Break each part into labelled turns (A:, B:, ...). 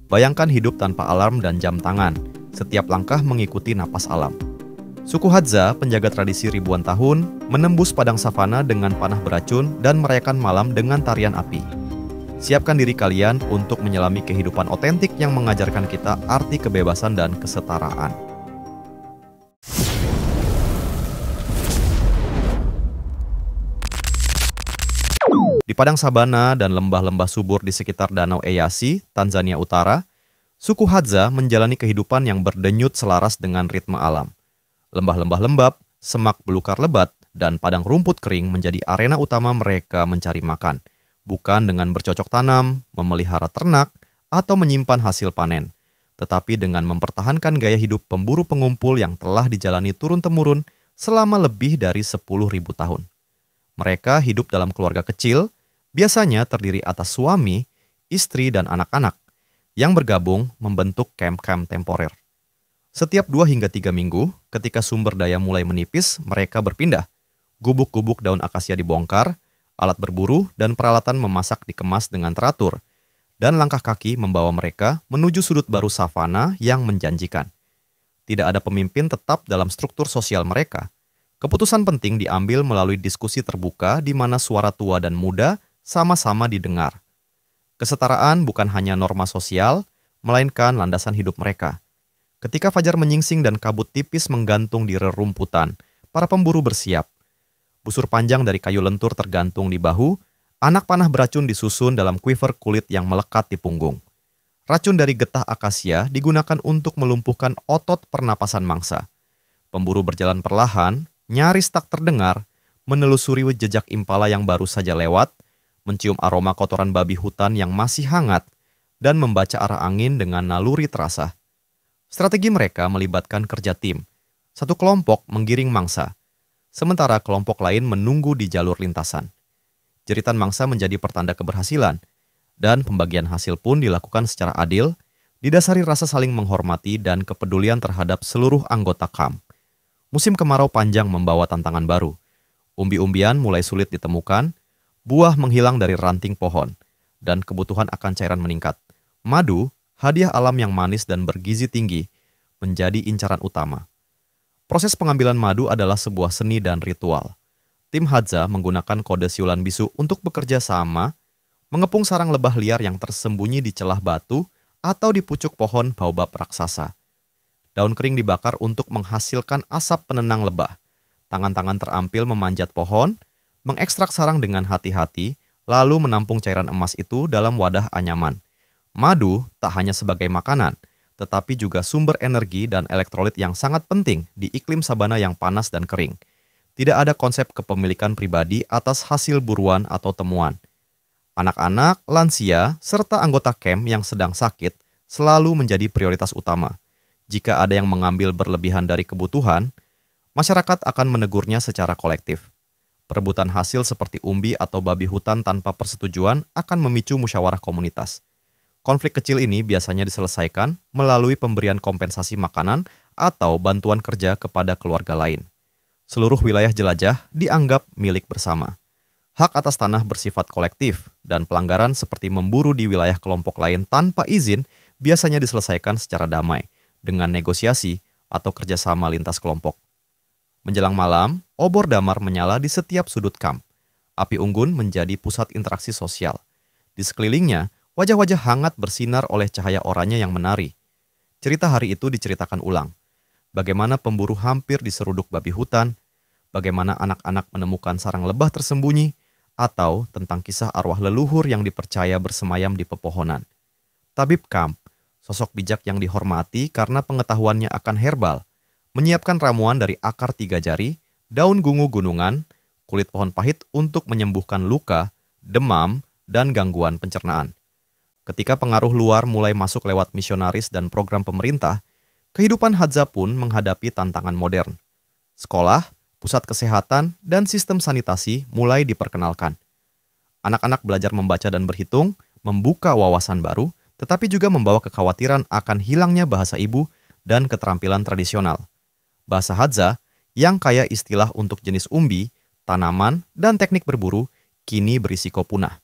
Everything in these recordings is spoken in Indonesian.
A: Bayangkan hidup tanpa alarm dan jam tangan. Setiap langkah mengikuti napas alam. Suku Hadza, penjaga tradisi ribuan tahun, menembus padang savana dengan panah beracun dan merayakan malam dengan tarian api. Siapkan diri kalian untuk menyelami kehidupan otentik yang mengajarkan kita arti kebebasan dan kesetaraan. Di padang sabana dan lembah-lembah subur di sekitar Danau Eyasi, Tanzania Utara, suku Hadza menjalani kehidupan yang berdenyut selaras dengan ritme alam. Lembah-lembah lembab, semak belukar lebat, dan padang rumput kering menjadi arena utama mereka mencari makan, bukan dengan bercocok tanam, memelihara ternak, atau menyimpan hasil panen, tetapi dengan mempertahankan gaya hidup pemburu pengumpul yang telah dijalani turun-temurun selama lebih dari 10.000 tahun. Mereka hidup dalam keluarga kecil, biasanya terdiri atas suami, istri, dan anak-anak, yang bergabung membentuk kamp-kamp temporer. Setiap 2 hingga 3 minggu, ketika sumber daya mulai menipis, mereka berpindah. Gubuk-gubuk daun akasia dibongkar, alat berburu dan peralatan memasak dikemas dengan teratur, dan langkah kaki membawa mereka menuju sudut baru savana yang menjanjikan. Tidak ada pemimpin tetap dalam struktur sosial mereka. Keputusan penting diambil melalui diskusi terbuka di mana suara tua dan muda sama-sama didengar. Kesetaraan bukan hanya norma sosial, melainkan landasan hidup mereka. Ketika fajar menyingsing dan kabut tipis menggantung di rerumputan, para pemburu bersiap. Busur panjang dari kayu lentur tergantung di bahu, anak panah beracun disusun dalam quiver kulit yang melekat di punggung. Racun dari getah akasia digunakan untuk melumpuhkan otot pernapasan mangsa. Pemburu berjalan perlahan, nyaris tak terdengar, menelusuri jejak impala yang baru saja lewat, mencium aroma kotoran babi hutan yang masih hangat, dan membaca arah angin dengan naluri terasa. Strategi mereka melibatkan kerja tim. Satu kelompok menggiring mangsa, sementara kelompok lain menunggu di jalur lintasan. Jeritan mangsa menjadi pertanda keberhasilan, dan pembagian hasil pun dilakukan secara adil, didasari rasa saling menghormati dan kepedulian terhadap seluruh anggota kamp. Musim kemarau panjang membawa tantangan baru. Umbi-umbian mulai sulit ditemukan, buah menghilang dari ranting pohon, dan kebutuhan akan cairan meningkat. Madu, hadiah alam yang manis dan bergizi tinggi, menjadi incaran utama. Proses pengambilan madu adalah sebuah seni dan ritual. Tim Hadza menggunakan kode siulan bisu untuk bekerja sama, mengepung sarang lebah liar yang tersembunyi di celah batu atau di pucuk pohon baobab raksasa. Daun kering dibakar untuk menghasilkan asap penenang lebah. Tangan-tangan terampil memanjat pohon, mengekstrak sarang dengan hati-hati, lalu menampung cairan emas itu dalam wadah anyaman. Madu tak hanya sebagai makanan, tetapi juga sumber energi dan elektrolit yang sangat penting di iklim sabana yang panas dan kering. Tidak ada konsep kepemilikan pribadi atas hasil buruan atau temuan. Anak-anak, lansia, serta anggota camp yang sedang sakit selalu menjadi prioritas utama. Jika ada yang mengambil berlebihan dari kebutuhan, masyarakat akan menegurnya secara kolektif. Perebutan hasil seperti umbi atau babi hutan tanpa persetujuan akan memicu musyawarah komunitas. Konflik kecil ini biasanya diselesaikan melalui pemberian kompensasi makanan atau bantuan kerja kepada keluarga lain. Seluruh wilayah jelajah dianggap milik bersama. Hak atas tanah bersifat kolektif, dan pelanggaran seperti memburu di wilayah kelompok lain tanpa izin biasanya diselesaikan secara damai, dengan negosiasi atau kerjasama lintas kelompok. Menjelang malam, obor damar menyala di setiap sudut kamp. Api unggun menjadi pusat interaksi sosial. Di sekelilingnya, wajah-wajah hangat bersinar oleh cahaya oranye yang menari. Cerita hari itu diceritakan ulang. Bagaimana pemburu hampir diseruduk babi hutan, bagaimana anak-anak menemukan sarang lebah tersembunyi, atau tentang kisah arwah leluhur yang dipercaya bersemayam di pepohonan. Tabib kamp, sosok bijak yang dihormati karena pengetahuannya akan herbal, menyiapkan ramuan dari akar 3 jari, daun gungu gunungan, kulit pohon pahit untuk menyembuhkan luka, demam, dan gangguan pencernaan. Ketika pengaruh luar mulai masuk lewat misionaris dan program pemerintah, kehidupan Hadza pun menghadapi tantangan modern. Sekolah, pusat kesehatan, dan sistem sanitasi mulai diperkenalkan. Anak-anak belajar membaca dan berhitung, membuka wawasan baru, tetapi juga membawa kekhawatiran akan hilangnya bahasa ibu dan keterampilan tradisional. Bahasa Hadza, yang kaya istilah untuk jenis umbi, tanaman, dan teknik berburu, kini berisiko punah.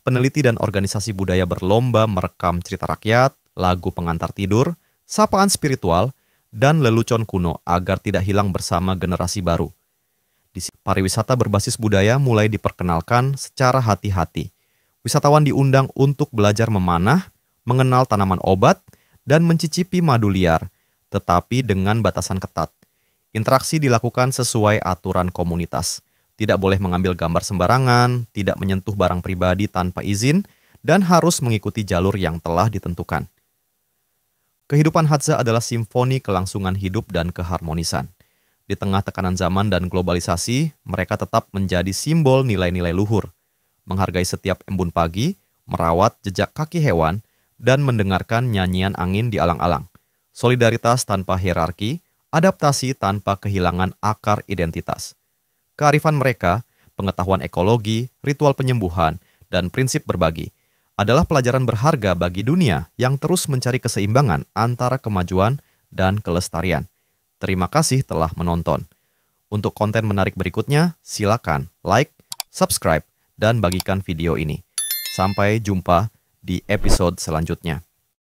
A: Peneliti dan organisasi budaya berlomba merekam cerita rakyat, lagu pengantar tidur, sapaan spiritual, dan lelucon kuno agar tidak hilang bersama generasi baru. Pariwisata berbasis budaya mulai diperkenalkan secara hati-hati. Wisatawan diundang untuk belajar memanah, mengenal tanaman obat, dan mencicipi madu liar, tetapi dengan batasan ketat. Interaksi dilakukan sesuai aturan komunitas. Tidak boleh mengambil gambar sembarangan, tidak menyentuh barang pribadi tanpa izin, dan harus mengikuti jalur yang telah ditentukan. Kehidupan Hadza adalah simfoni kelangsungan hidup dan keharmonisan. Di tengah tekanan zaman dan globalisasi, mereka tetap menjadi simbol nilai-nilai luhur. Menghargai setiap embun pagi, merawat jejak kaki hewan, dan mendengarkan nyanyian angin di alang-alang. Solidaritas tanpa hierarki, adaptasi tanpa kehilangan akar identitas. Kearifan mereka, pengetahuan ekologi, ritual penyembuhan, dan prinsip berbagi adalah pelajaran berharga bagi dunia yang terus mencari keseimbangan antara kemajuan dan kelestarian. Terima kasih telah menonton. Untuk konten menarik berikutnya, silakan like, subscribe, dan bagikan video ini. Sampai jumpa di episode selanjutnya.